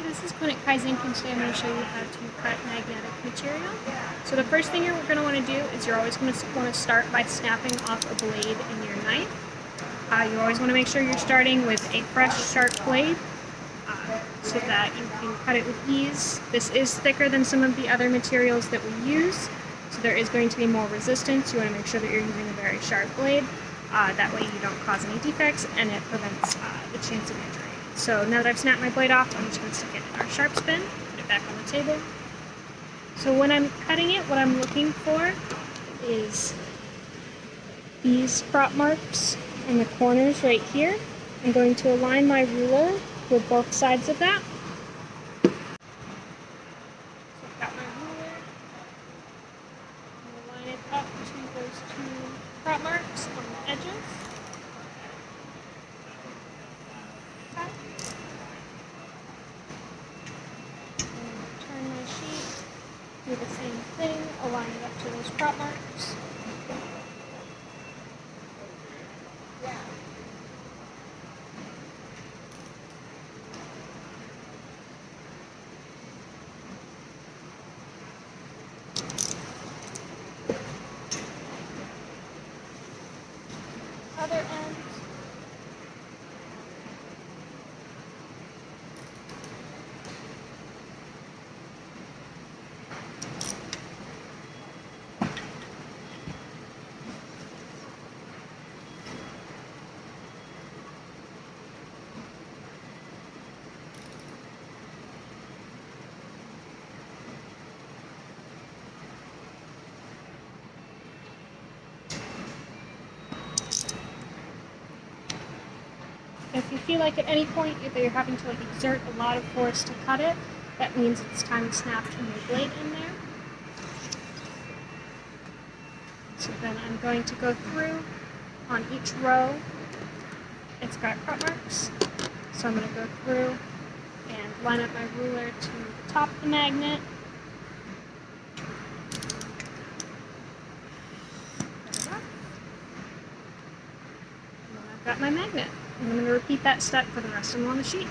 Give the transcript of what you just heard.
this is Quinn at Kaizink, and today I'm going to show you how to cut magnetic material. So the first thing you're going to want to do is you're always going to want to start by snapping off a blade in your knife. You always want to make sure you're starting with a fresh, sharp blade so that you can cut it with ease. This is thicker than some of the other materials that we use, so there is going to be more resistance. You want to make sure that you're using a very sharp blade. That way you don't cause any defects and it prevents the chance of injury. So now that I've snapped my blade off, I'm just going to stick it in our sharp spin, put it back on the table. So when I'm cutting it, what I'm looking for is these prop marks in the corners right here. I'm going to align my ruler with both sides of that. So I've got my ruler. I'm going to line it up to those two prop marks on the edges. Do the same thing, align it up to those prop marks. Other end. If you feel like at any point that you're having to exert a lot of force to cut it, that means it's time to snap a new blade in there. So then I'm going to go through on each row. It's got cut marks, so I'm going to go through and line up my ruler to the top of the magnet. Got my magnet. And I'm going to repeat that step for the rest of them on the sheet.